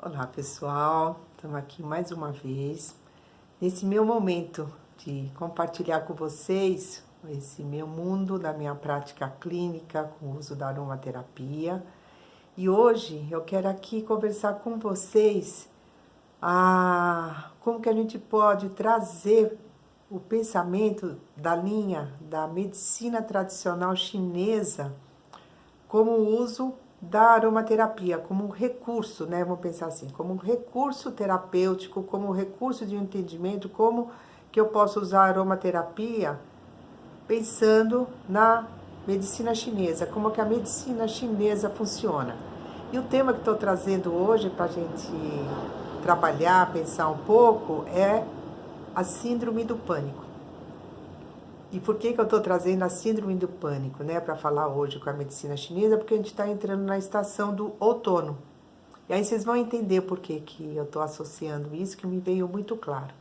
Olá pessoal, estamos aqui mais uma vez nesse meu momento de compartilhar com vocês esse meu mundo da minha prática clínica com o uso da aromaterapia. E hoje eu quero aqui conversar com vocês como que a gente pode trazer o pensamento da linha da medicina tradicional chinesa como o uso da aromaterapia, como um recurso, né? Vamos pensar assim, como um recurso terapêutico, como um recurso de entendimento, como que eu posso usar a aromaterapia pensando na medicina chinesa, como que a medicina chinesa funciona. E o tema que estou trazendo hoje para a gente trabalhar, pensar um pouco, é a síndrome do pânico. E por que eu estou trazendo a síndrome do pânico, né, para falar hoje com a medicina chinesa? Porque a gente está entrando na estação do outono. E aí vocês vão entender por que eu estou associando isso, que me veio muito claro.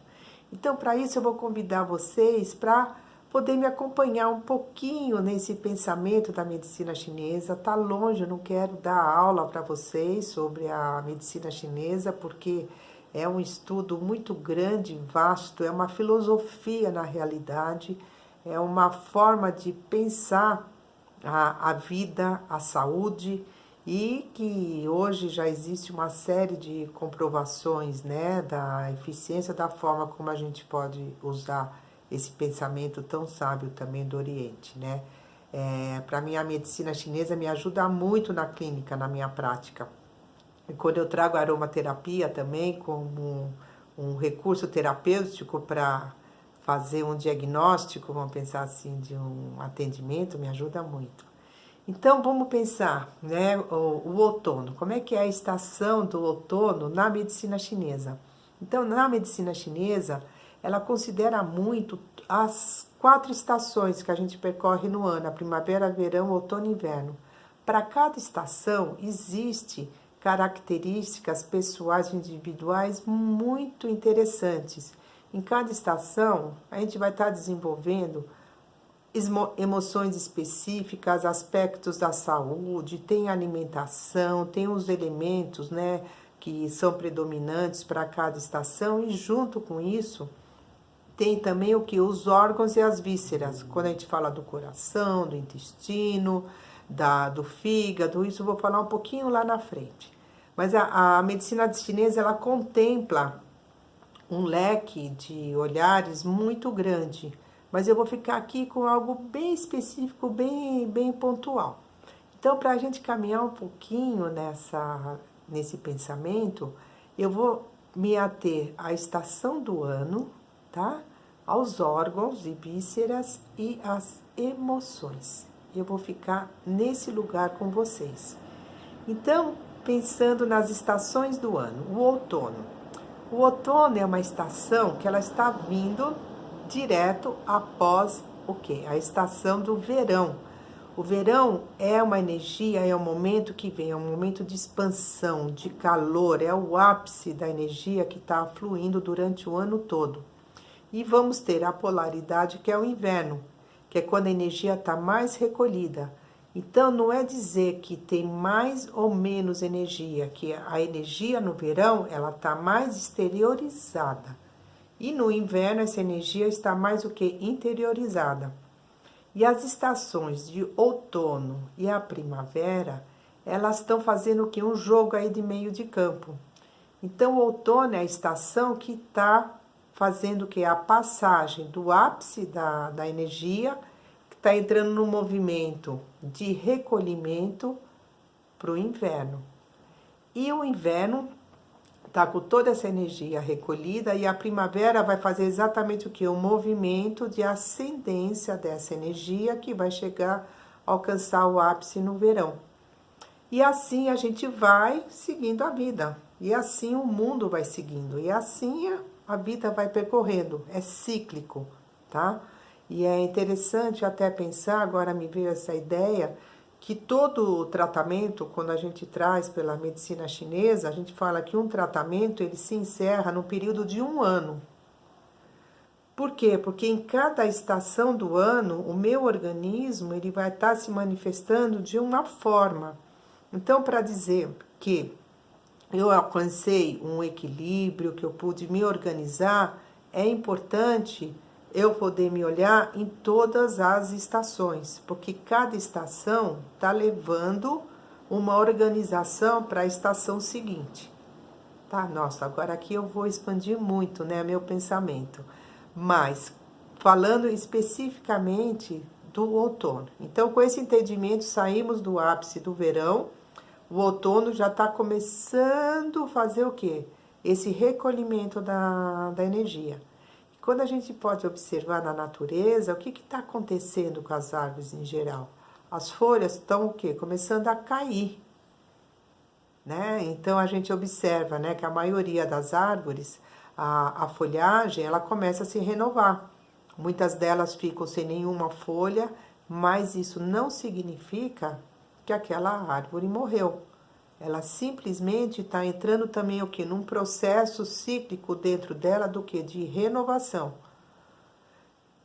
Então, para isso, eu vou convidar vocês para poder me acompanhar um pouquinho nesse pensamento da medicina chinesa. Tá longe, eu não quero dar aula para vocês sobre a medicina chinesa, porque é um estudo muito grande, vasto, é uma filosofia na realidade, é uma forma de pensar a vida, a saúde, e que hoje já existe uma série de comprovações, né, da eficiência da forma como a gente pode usar esse pensamento tão sábio também do Oriente, né. Para mim, a medicina chinesa me ajuda muito na clínica, na minha prática. E quando eu trago a aromaterapia também como um recurso terapêutico para fazer um diagnóstico, vamos pensar assim, de um atendimento, me ajuda muito. Então, vamos pensar, né, o outono. Como é que é a estação do outono na medicina chinesa? Então, na medicina chinesa, ela considera muito as 4 estações que a gente percorre no ano, a primavera, verão, outono e inverno. Para cada estação, existe características pessoais individuais muito interessantes. Em cada estação, a gente vai estar desenvolvendo emoções específicas, aspectos da saúde, tem alimentação, tem os elementos, né, que são predominantes para cada estação, e junto com isso tem também o que? Os órgãos e as vísceras. Quando a gente fala do coração, do intestino, do fígado, isso eu vou falar um pouquinho lá na frente. Mas a medicina chinesa, ela contempla um leque de olhares muito grande, mas eu vou ficar aqui com algo bem específico, bem pontual. Então, para a gente caminhar um pouquinho nesse pensamento, eu vou me ater à estação do ano, tá? Aos órgãos e vísceras e às emoções. Eu vou ficar nesse lugar com vocês. Então, pensando nas estações do ano, o outono. O outono é uma estação que ela está vindo direto após o quê? A estação do verão. O verão é uma energia, é um momento que vem, é um momento de expansão, de calor, é o ápice da energia que está fluindo durante o ano todo. E vamos ter a polaridade, que é o inverno, que é quando a energia está mais recolhida. Então, não é dizer que tem mais ou menos energia, que a energia no verão, ela está mais exteriorizada. E no inverno, essa energia está mais o que? Interiorizada. E as estações de outono e a primavera, elas estão fazendo o que? Um jogo aí de meio de campo. Então, o outono é a estação que está fazendo o que? A passagem do ápice da energia, que está entrando no movimento de recolhimento para o inverno. E o inverno está com toda essa energia recolhida, e a primavera vai fazer exatamente o que? O movimento de ascendência dessa energia, que vai chegar a alcançar o ápice no verão. E assim a gente vai seguindo a vida, e assim o mundo vai seguindo, e assim a vida vai percorrendo, é cíclico, tá? E é interessante até pensar, agora me veio essa ideia, que todo o tratamento, quando a gente traz pela medicina chinesa, a gente fala que um tratamento ele se encerra no período de 1 ano. Por quê? Porque em cada estação do ano, o meu organismo ele vai estar se manifestando de uma forma. Então, para dizer que eu alcancei um equilíbrio, que eu pude me organizar, é importante eu poder me olhar em todas as estações, porque cada estação está levando uma organização para a estação seguinte. Tá, nossa, agora aqui eu vou expandir muito, né, meu pensamento. Mas, falando especificamente do outono. Então, com esse entendimento, saímos do ápice do verão, o outono já está começando a fazer o quê? Esse recolhimento da energia. Quando a gente pode observar na natureza, o que está acontecendo com as árvores em geral? As folhas estão o quê? Começando a cair. Né? Então a gente observa, né, que a maioria das árvores, a folhagem, ela começa a se renovar. Muitas delas ficam sem nenhuma folha, mas isso não significa que aquela árvore morreu. Ela simplesmente está entrando também o que? Num processo cíclico dentro dela do que? De renovação.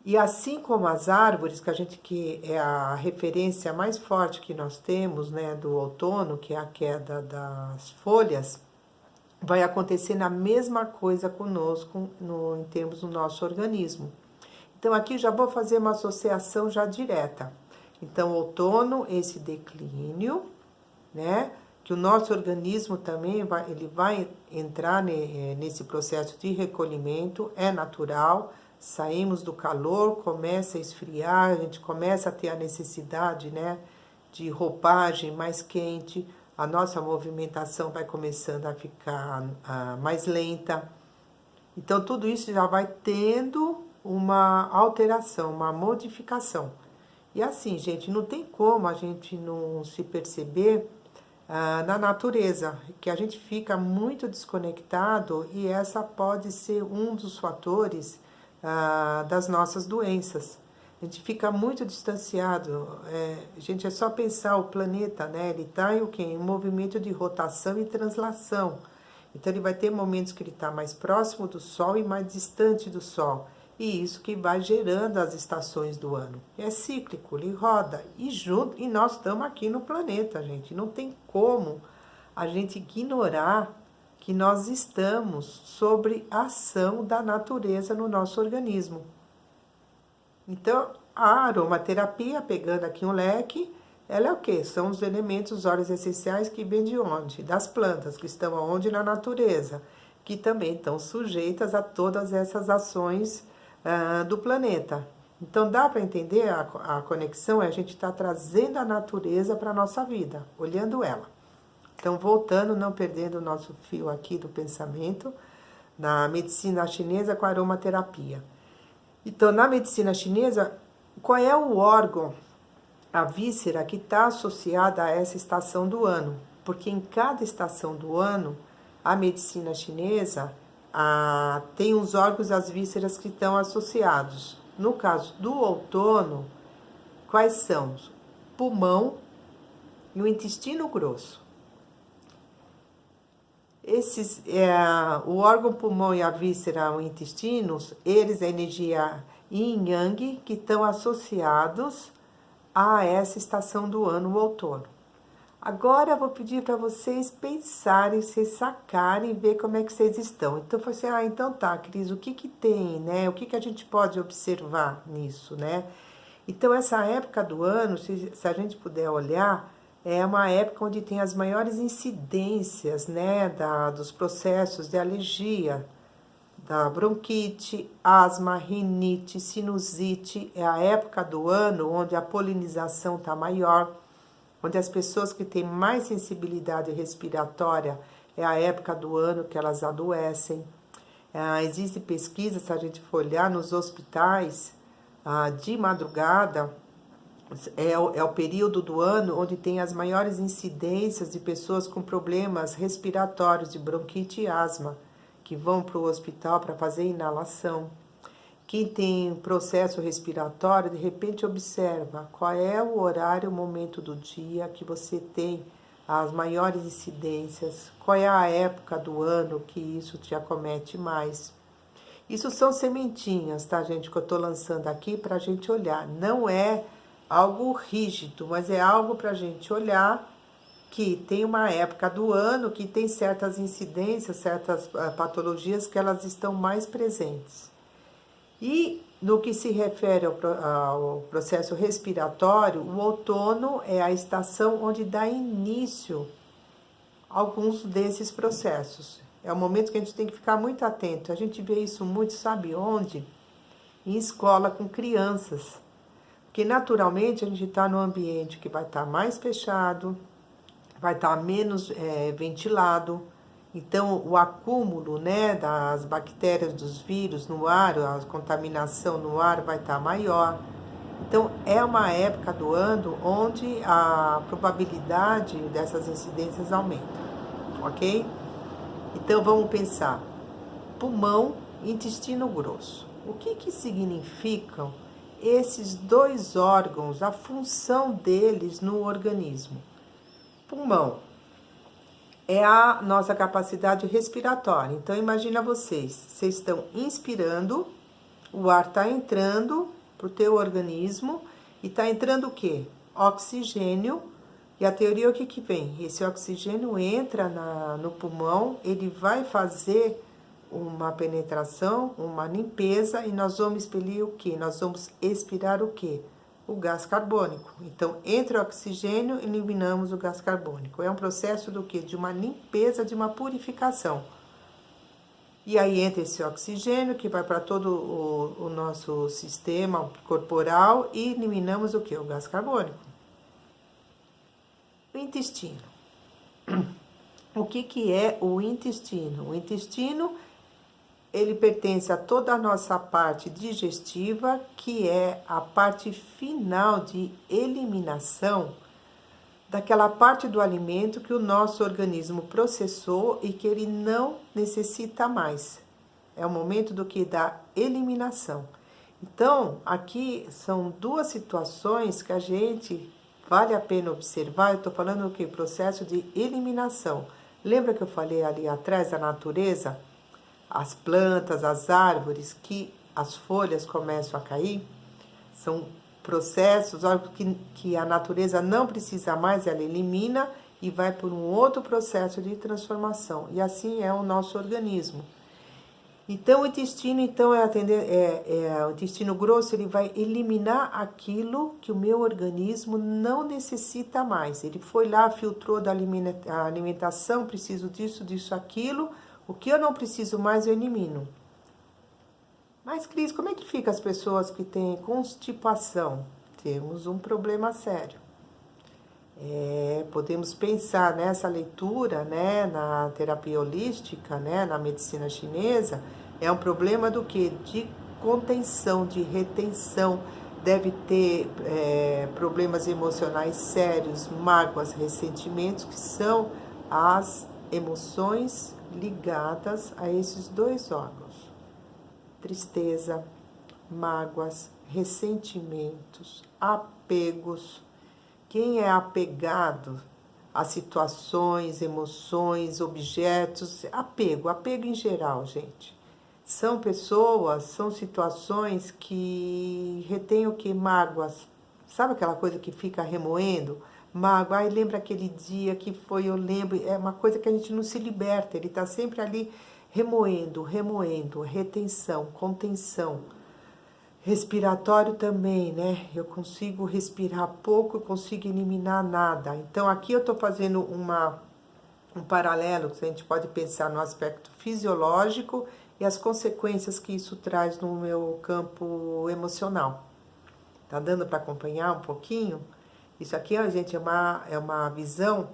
E assim como as árvores, que é a referência mais forte que nós temos, né, do outono, que é a queda das folhas, vai acontecer na mesma coisa conosco em termos do nosso organismo. Então aqui já vou fazer uma associação já direta. Então outono, esse declínio, né, que o nosso organismo também vai entrar nesse processo de recolhimento, é natural. Saímos do calor, começa a esfriar, a gente começa a ter a necessidade, né, de roupagem mais quente, a nossa movimentação vai começando a ficar mais lenta. Então, tudo isso já vai tendo uma alteração, uma modificação. E assim, gente, não tem como a gente não se perceber na natureza, que a gente fica muito desconectado e essa pode ser um dos fatores das nossas doenças. A gente fica muito distanciado. Gente, é só pensar o planeta, né? Ele está em o quê? Em movimento de rotação e translação. Então ele vai ter momentos que ele está mais próximo do Sol e mais distante do Sol. E isso que vai gerando as estações do ano. É cíclico, ele roda. E nós estamos aqui no planeta, gente. Não tem como a gente ignorar que nós estamos sobre a ação da natureza no nosso organismo. Então, a aromaterapia, pegando aqui um leque, ela é o quê? São os elementos, os óleos essenciais que vêm de onde? Das plantas, que estão aonde? Na natureza, que também estão sujeitas a todas essas ações do planeta. Então, dá para entender a conexão? A gente está trazendo a natureza para a nossa vida, olhando ela. Então, voltando, não perdendo o nosso fio aqui do pensamento, na medicina chinesa com a aromaterapia. Então, na medicina chinesa, qual é o órgão, a víscera, que está associada a essa estação do ano? Porque em cada estação do ano, a medicina chinesa tem os órgãos, as vísceras que estão associados. No caso do outono, quais são? Pulmão e o intestino grosso. O órgão pulmão e a víscera, o intestino, eles, a energia yin yang, que estão associados a essa estação do ano, o outono. Agora eu vou pedir para vocês pensarem, vocês sacarem, ver como é que vocês estão. Então, eu falei assim, então tá, Cris, o que tem, né? O que a gente pode observar nisso, né? Então, essa época do ano, se a gente puder olhar, é uma época onde tem as maiores incidências, né, dos processos de alergia, da bronquite, asma, rinite, sinusite. É a época do ano onde a polinização está maior, onde as pessoas que têm mais sensibilidade respiratória, é a época do ano que elas adoecem. Existe pesquisa, se a gente for olhar, nos hospitais, de madrugada, é o período do ano onde tem as maiores incidências de pessoas com problemas respiratórios, de bronquite e asma, que vão para o hospital para fazer inalação. Quem tem processo respiratório, de repente observa qual é o horário, o momento do dia que você tem as maiores incidências, qual é a época do ano que isso te acomete mais. Isso são sementinhas, tá, gente, que eu estou lançando aqui para a gente olhar. Não é algo rígido, mas é algo para a gente olhar que tem uma época do ano que tem certas incidências, certas patologias que elas estão mais presentes. E no que se refere ao processo respiratório, o outono é a estação onde dá início a alguns desses processos. É o momento que a gente tem que ficar muito atento. A gente vê isso muito, sabe onde? Em escola com crianças. Porque naturalmente a gente está num ambiente que vai estar mais fechado, vai estar menos ventilado. Então, o acúmulo, né, das bactérias, dos vírus no ar, a contaminação no ar vai estar maior. Então, é uma época do ano onde a probabilidade dessas incidências aumenta, ok? Então, vamos pensar. Pulmão e intestino grosso. O que significam esses dois órgãos, a função deles no organismo? Pulmão é a nossa capacidade respiratória. Então, imagina vocês estão inspirando, o ar está entrando para o teu organismo e está entrando o quê? Oxigênio. E a teoria, o que vem? Esse oxigênio entra no pulmão, ele vai fazer uma penetração, uma limpeza, e nós vamos expelir o quê? Nós vamos expirar o quê? O gás carbônico. Então, entra o oxigênio, eliminamos o gás carbônico. É um processo do quê? De uma limpeza, de uma purificação. E aí entra esse oxigênio que vai para todo o nosso sistema corporal e eliminamos o quê? O gás carbônico. O intestino. O que é o intestino? O intestino, ele pertence a toda a nossa parte digestiva, que é a parte final de eliminação daquela parte do alimento que o nosso organismo processou e que ele não necessita mais. É o momento do que? Da eliminação. Então, aqui são duas situações que a gente vale a pena observar. Eu estou falando do que? Processo de eliminação. Lembra que eu falei ali atrás da natureza? As plantas, as árvores, que as folhas começam a cair, são processos que a natureza não precisa mais, ela elimina e vai por um outro processo de transformação. E assim é o nosso organismo. Então, o intestino, o intestino grosso, ele vai eliminar aquilo que o meu organismo não necessita mais. Ele foi lá, filtrou da alimentação, preciso disso, disso, aquilo. O que eu não preciso mais, eu elimino. Mas, Cris, como é que fica as pessoas que têm constipação? Temos um problema sério. Podemos pensar nessa leitura, né, na terapia holística, né, na medicina chinesa, é um problema do quê? De contenção, de retenção. Deve ter problemas emocionais sérios, mágoas, ressentimentos, que são as emoções ligadas a esses dois órgãos. Tristeza, mágoas, ressentimentos, apegos. Quem é apegado a situações, emoções, objetos, apego em geral, gente. São pessoas, são situações que retêm o que? Mágoas. Sabe aquela coisa que fica remoendo? Mágoa, lembra aquele dia que foi, eu lembro. É uma coisa que a gente não se liberta, ele está sempre ali remoendo, retenção, contenção. Respiratório também, né? Eu consigo respirar pouco, eu consigo eliminar nada. Então, aqui eu estou fazendo um paralelo, que a gente pode pensar no aspecto fisiológico e as consequências que isso traz no meu campo emocional. Tá dando para acompanhar um pouquinho? Isso aqui, ó, gente, é uma visão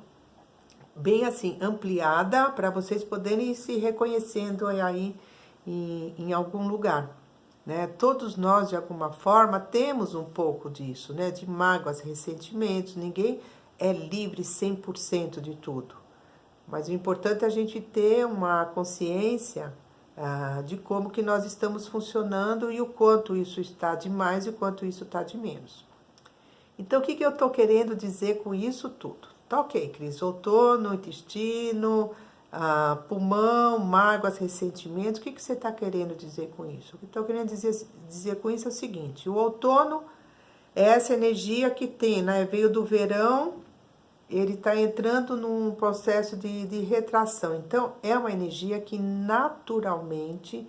bem assim, ampliada, para vocês poderem ir se reconhecendo aí em algum lugar. Né? Todos nós, de alguma forma, temos um pouco disso, né? De mágoas, ressentimentos. Ninguém é livre 100% de tudo. Mas o importante é a gente ter uma consciência de como que nós estamos funcionando e o quanto isso está de mais e o quanto isso está de menos. Então, o que eu estou querendo dizer com isso tudo? Tá ok, Cris, outono, intestino, pulmão, mágoas, ressentimentos. O que você está querendo dizer com isso? O que eu estou querendo dizer com isso é o seguinte: o outono é essa energia que tem, né? Veio do verão ele está entrando num processo de retração. Então, é uma energia que naturalmente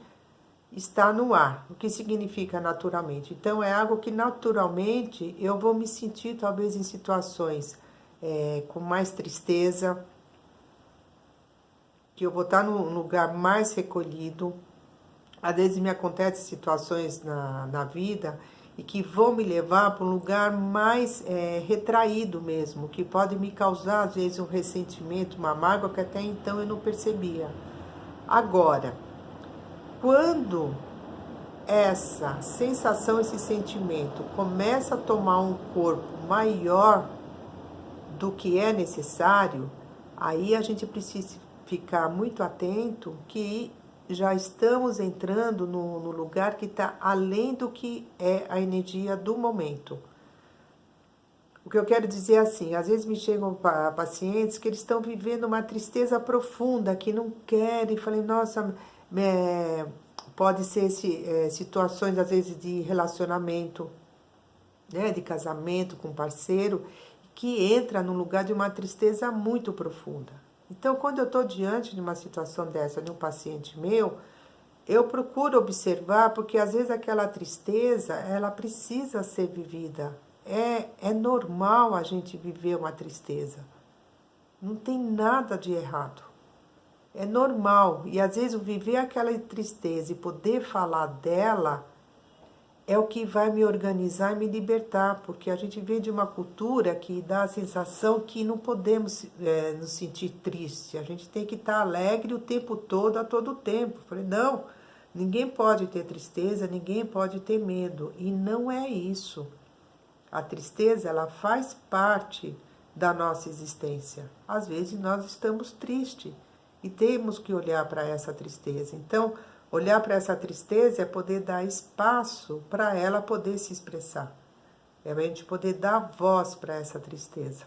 está no ar. O que significa naturalmente? Então, é algo que naturalmente eu vou me sentir, talvez, em situações com mais tristeza, que eu vou estar num lugar mais recolhido. Às vezes me acontecem situações na vida e que vão me levar para um lugar mais retraído mesmo, que pode me causar, às vezes, um ressentimento, uma mágoa que até então eu não percebia. Agora, quando essa sensação, esse sentimento começa a tomar um corpo maior do que é necessário, aí a gente precisa ficar muito atento que já estamos entrando no lugar que está além do que é a energia do momento. O que eu quero dizer é assim, às vezes me chegam pacientes que eles estão vivendo uma tristeza profunda, que não querem, falei, nossa, pode ser situações às vezes de relacionamento, né, de casamento com parceiro, que entra no lugar de uma tristeza muito profunda. Então, quando eu estou diante de uma situação dessa, de um paciente meu, eu procuro observar, porque às vezes aquela tristeza, ela precisa ser vivida. É normal a gente viver uma tristeza. Não tem nada de errado. É normal. E às vezes viver aquela tristeza e poder falar dela é o que vai me organizar e me libertar, porque a gente vem de uma cultura que dá a sensação que não podemos nos sentir triste, a gente tem que estar alegre o tempo todo, a todo tempo. Eu falei, não, ninguém pode ter tristeza, ninguém pode ter medo, e não é isso. A tristeza, ela faz parte da nossa existência. Às vezes nós estamos tristes e temos que olhar para essa tristeza. Então, olhar para essa tristeza é poder dar espaço para ela poder se expressar. É a gente poder dar voz para essa tristeza.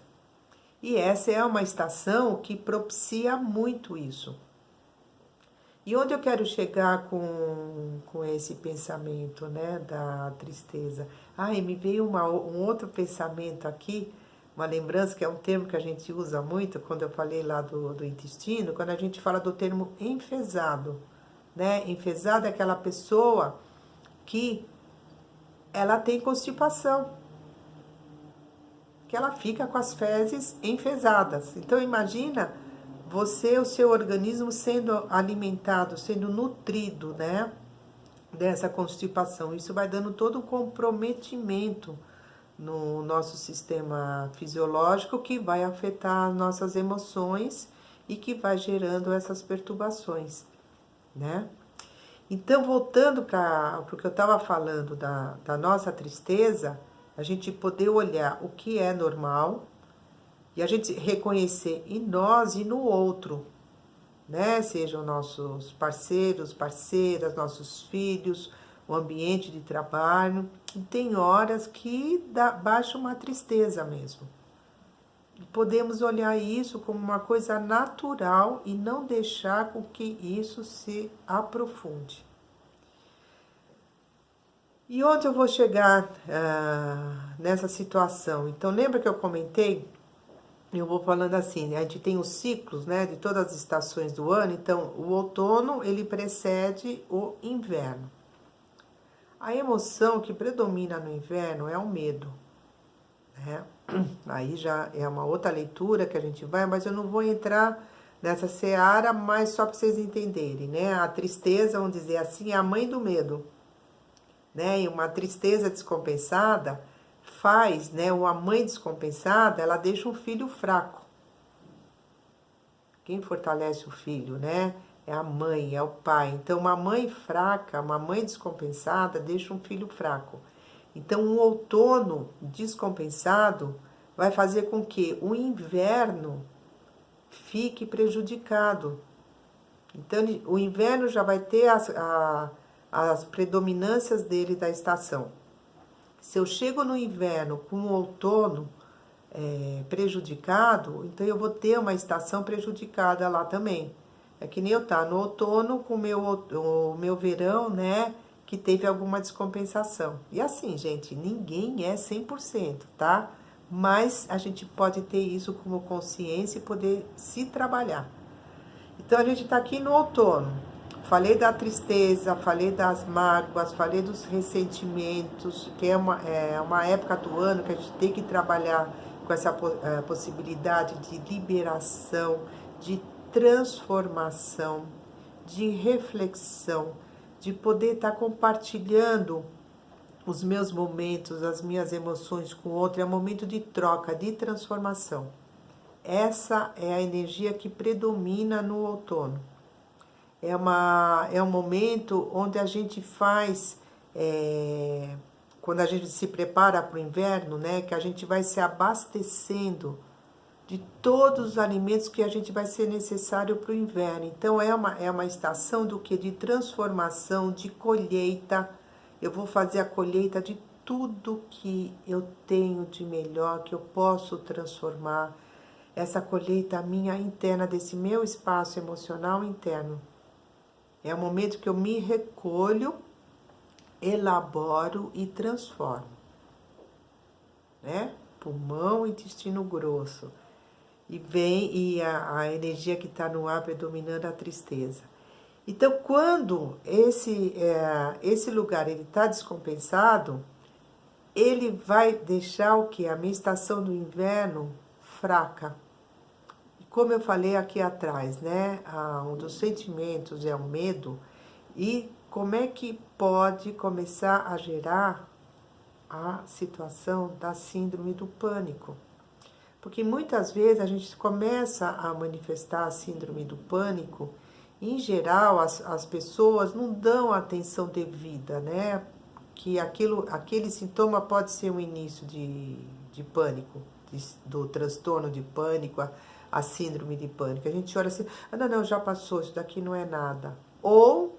E essa é uma estação que propicia muito isso. E onde eu quero chegar com esse pensamento, né, da tristeza? Me veio um outro pensamento aqui, uma lembrança, que é um termo que a gente usa muito, quando eu falei lá do intestino, quando a gente fala do termo enfesado. Né? Enfesada é aquela pessoa que ela tem constipação, que ela fica com as fezes enfesadas. Então imagina você, o seu organismo sendo alimentado, sendo nutrido, né, dessa constipação. Isso vai dando todo um comprometimento no nosso sistema fisiológico que vai afetar as nossas emoções e que vai gerando essas perturbações. Né? Então, voltando para o que eu estava falando da nossa tristeza, a gente poder olhar o que é normal e a gente reconhecer em nós e no outro, né? Sejam nossos parceiros, parceiras, nossos filhos, o ambiente de trabalho. E tem horas que baixa uma tristeza mesmo. Podemos olhar isso como uma coisa natural e não deixar com que isso se aprofunde. E onde eu vou chegar nessa situação? Então, lembra que eu comentei? Eu vou falando assim, a gente tem os ciclos, né, de todas as estações do ano. Então, o outono, ele precede o inverno. A emoção que predomina no inverno é o medo, né? Aí já é uma outra leitura que a gente vai, mas eu não vou entrar nessa seara, mas só para vocês entenderem, né? A tristeza, vamos dizer assim, é a mãe do medo, né? E uma tristeza descompensada faz, né? Uma mãe descompensada, ela deixa um filho fraco. Quem fortalece o filho, né? É a mãe, é o pai. Então, uma mãe fraca, uma mãe descompensada, deixa um filho fraco. Então, um outono descompensado vai fazer com que o inverno fique prejudicado. Então, o inverno já vai ter as predominâncias dele da estação. Se eu chego no inverno com o outono prejudicado, então eu vou ter uma estação prejudicada lá também. É que nem eu tá no outono com o meu verão, né? Que teve alguma descompensação. E assim, gente, ninguém é 100%, tá? mais a gente pode ter isso como consciência e poder se trabalhar. Então a gente está aqui no outono. Falei da tristeza, falei das mágoas, falei dos ressentimentos, que é uma época do ano que a gente tem que trabalhar com essa possibilidade de liberação, de transformação, de reflexão, de poder estar compartilhando os meus momentos, as minhas emoções com o outro. É um momento de troca, de transformação. Essa é a energia que predomina no outono. É um momento onde a gente faz, quando a gente se prepara para o inverno, né, que a gente vai se abastecendo de todos os alimentos que a gente vai ser necessário para o inverno. Então é uma estação do que? De transformação, de colheita. Eu vou fazer a colheita de tudo que eu tenho de melhor, que eu posso transformar. Essa colheita minha interna, desse meu espaço emocional interno. É o momento que eu me recolho, elaboro e transformo. Né? Pulmão e intestino grosso. E a energia que está no ar predominando a tristeza. Então, quando esse lugar está descompensado, ele vai deixar o quê? A minha estação do inverno fraca. Como eu falei aqui atrás, né? Um dos sentimentos é o medo. E como é que pode começar a gerar a situação da síndrome do pânico? Porque muitas vezes a gente começa a manifestar a síndrome do pânico. Em geral, as pessoas não dão a atenção devida, né? Que aquele sintoma pode ser um início de pânico, do transtorno de pânico, a síndrome de pânico. A gente olha assim, não, já passou, isso daqui não é nada. Ou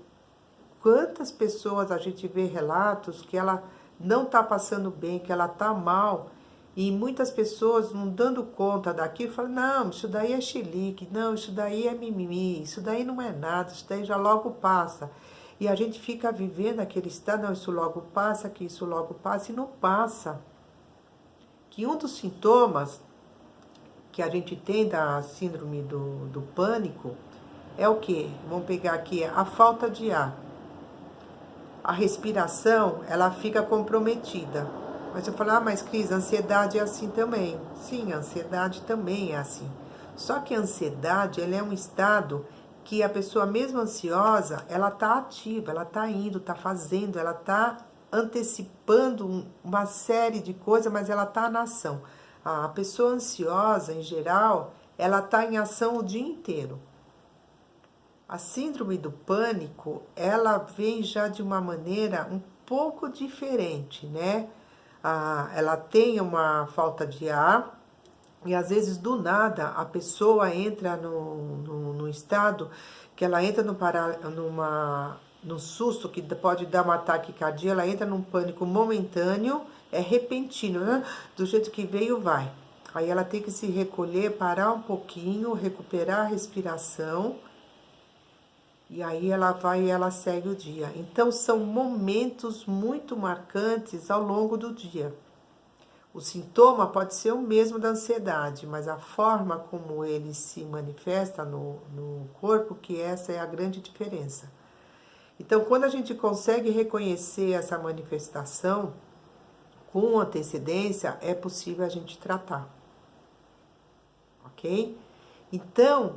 quantas pessoas a gente vê relatos que ela não está passando bem, que ela está mal, e muitas pessoas não dando conta daquilo, falam, não, isso daí é chilique, não, isso daí é mimimi, isso daí não é nada, isso daí já logo passa. E a gente fica vivendo aquele estado, não, isso logo passa, que isso logo passa, e não passa. Que um dos sintomas que a gente tem da síndrome do pânico é o quê? Vamos pegar aqui a falta de ar. A respiração, ela fica comprometida. Mas eu falo, mas Cris, a ansiedade é assim também. Sim, a ansiedade também é assim. Só que a ansiedade, ela é um estado que a pessoa mesmo ansiosa, ela está ativa, ela está indo, está fazendo, ela está antecipando uma série de coisas, mas ela está na ação. A pessoa ansiosa, em geral, ela está em ação o dia inteiro. A síndrome do pânico, ela vem já de uma maneira um pouco diferente, né? Ela tem uma falta de ar e às vezes do nada a pessoa entra no estado que ela entra num susto que pode dar um ataque cardíaco, ela entra num pânico momentâneo, é repentino, né? Do jeito que veio, vai. Aí ela tem que se recolher, parar um pouquinho, recuperar a respiração. E aí ela vai e ela segue o dia. Então são momentos muito marcantes ao longo do dia. O sintoma pode ser o mesmo da ansiedade, mas a forma como ele se manifesta no corpo, que essa é a grande diferença. Então, quando a gente consegue reconhecer essa manifestação com antecedência, é possível a gente tratar. Ok? Então,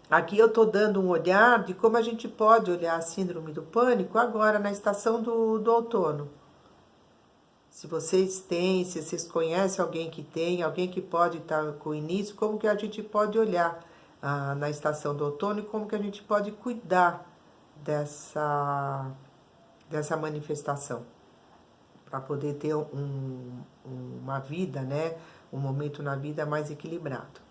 aqui eu estou dando um olhar de como a gente pode olhar a síndrome do pânico agora na estação do outono. Se vocês têm, se vocês conhecem alguém que tem, alguém que pode estar com o início, como que a gente pode olhar na estação do outono e como que a gente pode cuidar dessa manifestação, para poder ter uma vida, né, um momento na vida mais equilibrado.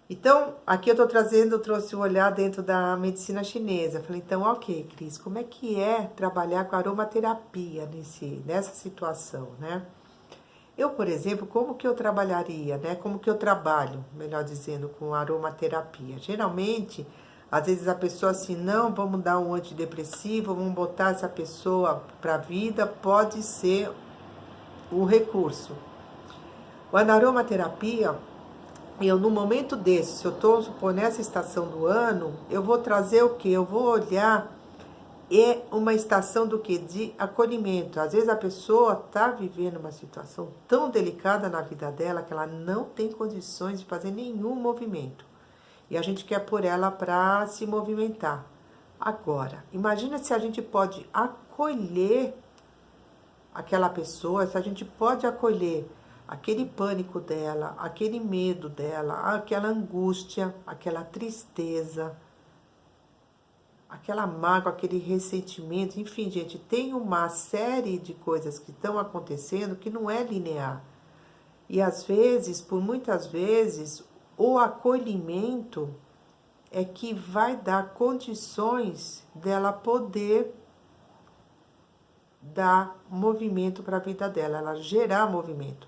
Então, aqui eu trouxe o olhar dentro da medicina chinesa. Falei, então, ok, Cris, como é que é trabalhar com aromaterapia nessa situação, né? Eu, por exemplo, como que eu trabalharia, né? Como que eu trabalho, melhor dizendo, com aromaterapia? Geralmente, às vezes a pessoa assim, não, vamos dar um antidepressivo, vamos botar essa pessoa para a vida, pode ser o recurso. A aromaterapia, eu no momento desse, se eu estou, supor, nessa estação do ano, eu vou trazer o quê? Eu vou olhar uma estação do quê? De acolhimento. Às vezes a pessoa está vivendo uma situação tão delicada na vida dela que ela não tem condições de fazer nenhum movimento. E a gente quer pôr ela para se movimentar. Agora, imagina se a gente pode acolher aquela pessoa, se a gente pode acolher aquele pânico dela, aquele medo dela, aquela angústia, aquela tristeza, aquela mágoa, aquele ressentimento, enfim, gente, tem uma série de coisas que estão acontecendo que não é linear. E às vezes, por muitas vezes, o acolhimento é que vai dar condições dela poder dar movimento para a vida dela, ela gerar movimento.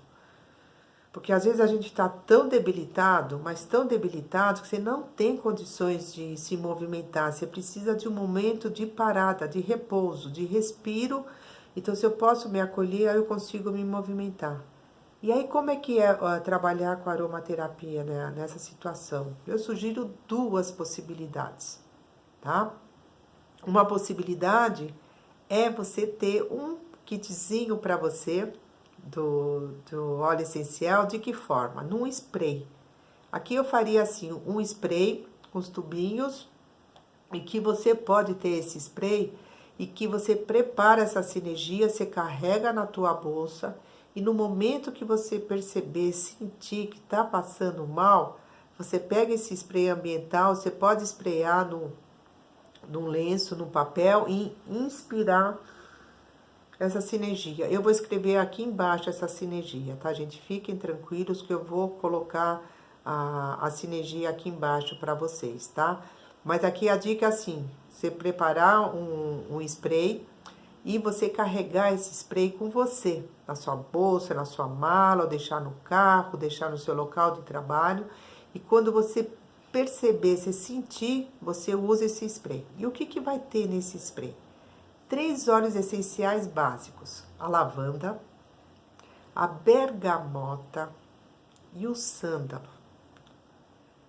Porque às vezes a gente está tão debilitado, mas tão debilitado que você não tem condições de se movimentar. Você precisa de um momento de parada, de repouso, de respiro. Então, se eu posso me acolher, aí eu consigo me movimentar. E aí, como é que é trabalhar com aromaterapia, né, nessa situação? Eu sugiro duas possibilidades, tá? Uma possibilidade é você ter um kitzinho para você do óleo essencial. De que forma? Num spray. Aqui eu faria assim, um spray com os tubinhos, e que você pode ter esse spray e que você prepara essa sinergia, você carrega na tua bolsa e no momento que você perceber, sentir que tá passando mal, você pega esse spray ambiental, você pode sprayar num lenço, num papel e inspirar essa sinergia. Eu vou escrever aqui embaixo essa sinergia, tá, gente? Fiquem tranquilos que eu vou colocar a sinergia aqui embaixo para vocês, tá? Mas aqui a dica é assim, você preparar um spray e você carregar esse spray com você, na sua bolsa, na sua mala, ou deixar no carro, deixar no seu local de trabalho. E quando você perceber, você sentir, você usa esse spray. E o que que vai ter nesse spray? 3 óleos essenciais básicos: a lavanda, a bergamota e o sândalo.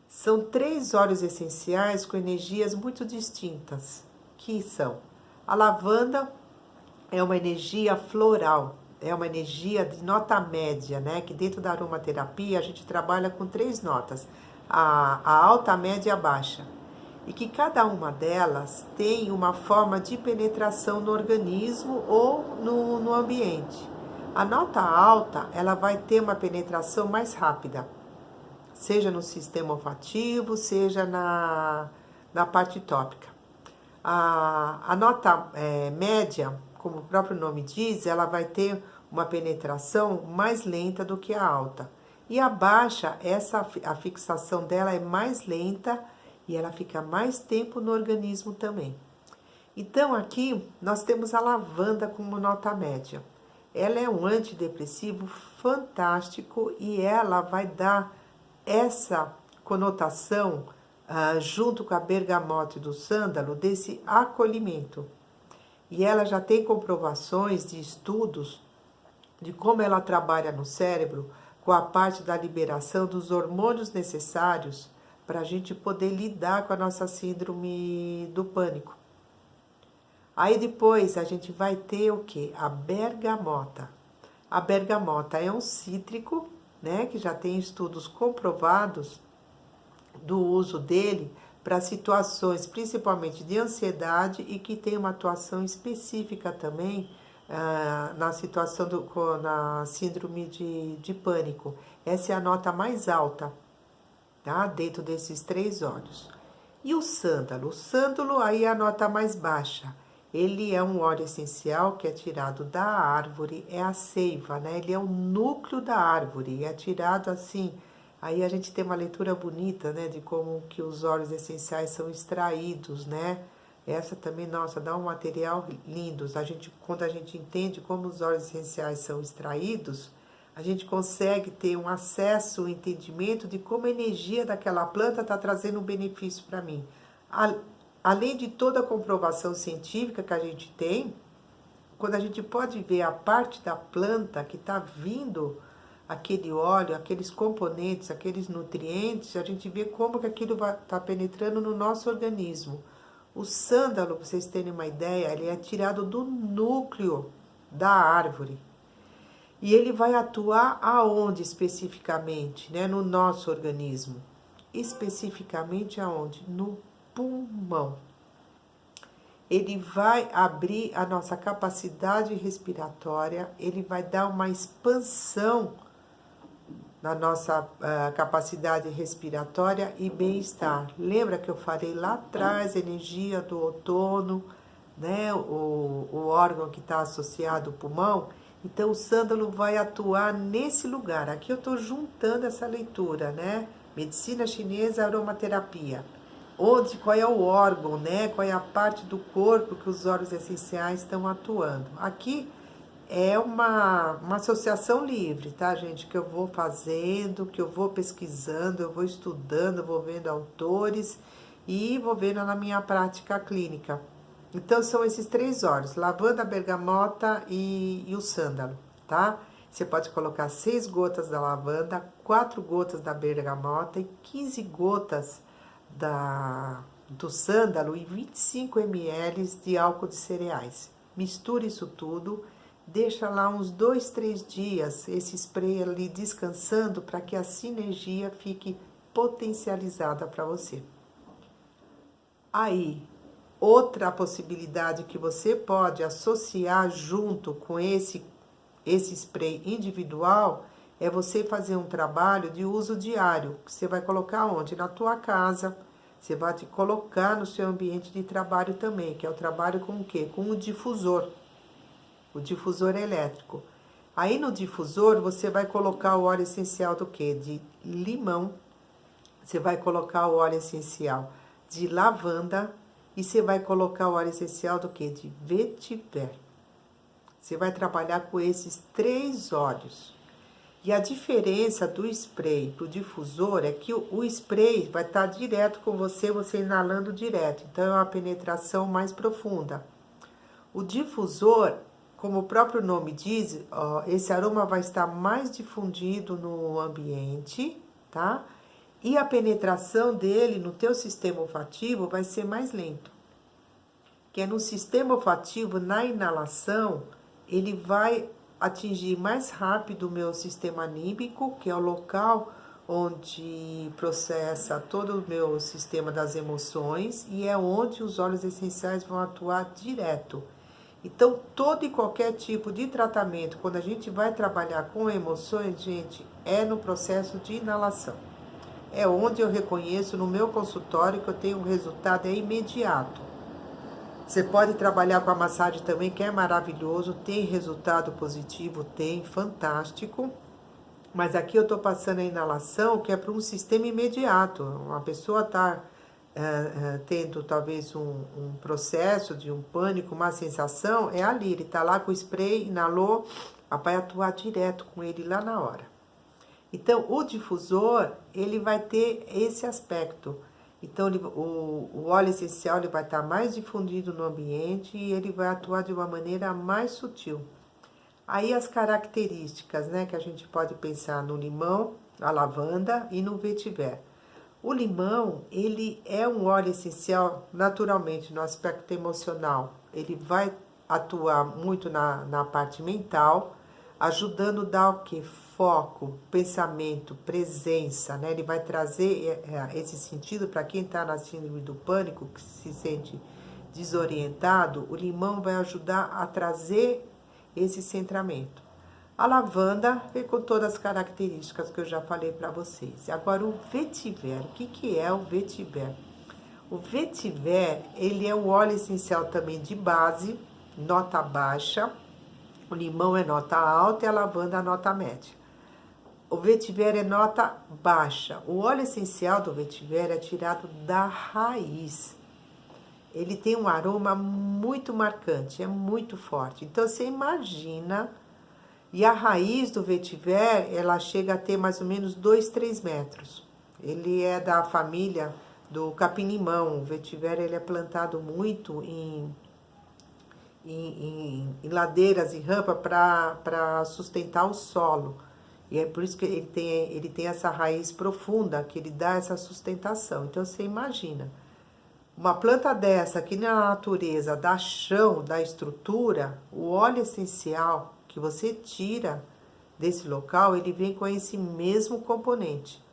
São 3 óleos essenciais com energias muito distintas, que são: a lavanda é uma energia floral, é uma energia de nota média, né? Que dentro da aromaterapia a gente trabalha com 3 notas, a alta, a média e a baixa. E que cada uma delas tem uma forma de penetração no organismo ou no ambiente. A nota alta, ela vai ter uma penetração mais rápida, seja no sistema olfativo, seja na parte tópica. A nota média, como o próprio nome diz, ela vai ter uma penetração mais lenta do que a alta. E a baixa, a fixação dela é mais lenta e ela fica mais tempo no organismo também. Então, aqui nós temos a lavanda como nota média. Ela é um antidepressivo fantástico e ela vai dar essa conotação, junto com a bergamota e do sândalo, desse acolhimento. E ela já tem comprovações de estudos de como ela trabalha no cérebro com a parte da liberação dos hormônios necessários para a gente poder lidar com a nossa síndrome do pânico. Aí depois a gente vai ter o quê? A bergamota. A bergamota é um cítrico, né, que já tem estudos comprovados do uso dele para situações principalmente de ansiedade e que tem uma atuação específica também na situação na síndrome de pânico. Essa é a nota mais alta, tá? Dentro desses 3 óleos. E o sândalo? O sândalo aí é a nota mais baixa. Ele é um óleo essencial que é tirado da árvore, é a seiva, né? Ele é o núcleo da árvore, é tirado assim. Aí a gente tem uma leitura bonita, né, de como que os óleos essenciais são extraídos, né? Essa também, nossa, dá um material lindo. Quando a gente entende como os óleos essenciais são extraídos, a gente consegue ter um acesso, um entendimento de como a energia daquela planta está trazendo um benefício para mim. Além de toda a comprovação científica que a gente tem, quando a gente pode ver a parte da planta que está vindo aquele óleo, aqueles componentes, aqueles nutrientes, a gente vê como que aquilo vai estar penetrando no nosso organismo. O sândalo, para vocês terem uma ideia, ele é tirado do núcleo da árvore. E ele vai atuar aonde especificamente, né? No nosso organismo. Especificamente aonde? No pulmão. Ele vai abrir a nossa capacidade respiratória, ele vai dar uma expansão na nossa capacidade respiratória e bem-estar. Lembra que eu falei lá atrás, energia do outono, né? O órgão que está associado ao pulmão? Então, o sândalo vai atuar nesse lugar. Aqui eu estou juntando essa leitura, né? Medicina chinesa, aromaterapia. Onde, qual é o órgão, né? Qual é a parte do corpo que os óleos essenciais estão atuando. Aqui é uma associação livre, tá, gente? Que eu vou fazendo, que eu vou pesquisando, eu vou estudando, eu vou vendo autores e vou vendo na minha prática clínica. Então, são esses 3 óleos, lavanda, bergamota e o sândalo, tá? Você pode colocar 6 gotas da lavanda, 4 gotas da bergamota e 15 gotas do sândalo e 25 ml de álcool de cereais. Misture isso tudo, deixa lá uns 2, 3 dias esse spray ali descansando para que a sinergia fique potencializada para você. Aí, outra possibilidade que você pode associar junto com esse spray individual é você fazer um trabalho de uso diário, que você vai colocar onde? Na tua casa, você vai te colocar no seu ambiente de trabalho também, que é o trabalho com o quê? Com o difusor elétrico. Aí no difusor você vai colocar o óleo essencial do quê? De limão, você vai colocar o óleo essencial de lavanda e você vai colocar o óleo essencial do quê? De vetiver. Você vai trabalhar com esses 3 óleos. E a diferença do spray para o difusor é que o spray vai estar direto com você, você inalando direto. Então, é uma penetração mais profunda. O difusor, como o próprio nome diz, ó, esse aroma vai estar mais difundido no ambiente, tá? E a penetração dele no teu sistema olfativo vai ser mais lento. Que é no sistema olfativo, na inalação, ele vai atingir mais rápido o meu sistema anímico, que é o local onde processa todo o meu sistema das emoções e é onde os óleos essenciais vão atuar direto. Então, todo e qualquer tipo de tratamento, quando a gente vai trabalhar com emoções, gente, é no processo de inalação. É onde eu reconheço no meu consultório que eu tenho um resultado imediato. Você pode trabalhar com a massagem também, que é maravilhoso, tem resultado positivo, tem, fantástico. Mas aqui eu estou passando a inalação, que é para um sistema imediato. Uma pessoa está tendo talvez um processo de um pânico, uma sensação, é ali, ele está lá com o spray, inalou, vai atuar direto com ele lá na hora. Então, o difusor, ele vai ter esse aspecto. Então, o óleo essencial ele vai estar mais difundido no ambiente e ele vai atuar de uma maneira mais sutil. Aí as características, né, que a gente pode pensar no limão, a lavanda e no vetiver. O limão, ele é um óleo essencial naturalmente no aspecto emocional. Ele vai atuar muito na parte mental, ajudando a dar o quê? Foco, pensamento, presença, né? Ele vai trazer esse sentido para quem está na síndrome do pânico, que se sente desorientado, o limão vai ajudar a trazer esse centramento. A lavanda vem com todas as características que eu já falei para vocês. Agora, o vetiver, o que é o vetiver? O vetiver, ele é um óleo essencial também de base, nota baixa, o limão é nota alta e a lavanda é nota média. O vetiver é nota baixa. O óleo essencial do vetiver é tirado da raiz. Ele tem um aroma muito marcante, é muito forte. Então, você imagina, e a raiz do vetiver, ela chega a ter mais ou menos 2, 3 metros. Ele é da família do capim-limão. O vetiver, ele é plantado muito em ladeiras e rampa para sustentar o solo. E é por isso que ele tem essa raiz profunda, que ele dá essa sustentação. Então, você imagina, uma planta dessa aqui na natureza, dá chão, dá estrutura, o óleo essencial que você tira desse local, ele vem com esse mesmo componente.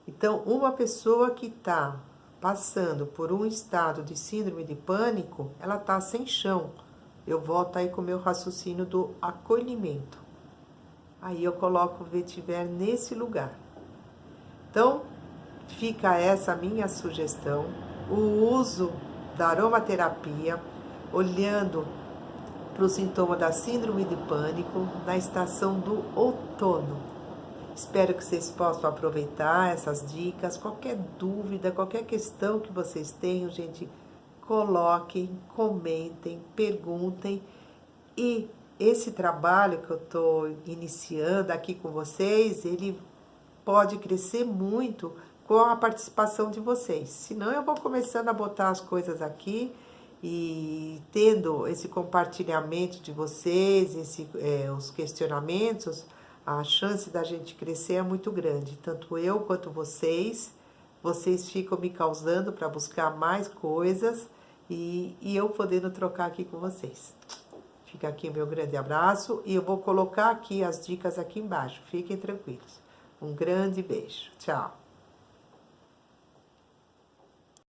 Então, uma pessoa que está passando por um estado de síndrome de pânico, ela está sem chão. Eu volto aí com o meu raciocínio do acolhimento. Aí eu coloco o vetiver nesse lugar. Então, fica essa minha sugestão, o uso da aromaterapia, olhando para o sintoma da síndrome de pânico na estação do outono. Espero que vocês possam aproveitar essas dicas. Qualquer dúvida, qualquer questão que vocês tenham, gente, coloquem, comentem, perguntem. E esse trabalho que eu estou iniciando aqui com vocês, ele pode crescer muito com a participação de vocês. Senão eu vou começando a botar as coisas aqui e tendo esse compartilhamento de vocês, os questionamentos, a chance da gente crescer é muito grande. Tanto eu quanto vocês ficam me causando para buscar mais coisas e eu podendo trocar aqui com vocês. Fica aqui o meu grande abraço e eu vou colocar aqui as dicas aqui embaixo. Fiquem tranquilos. Um grande beijo. Tchau.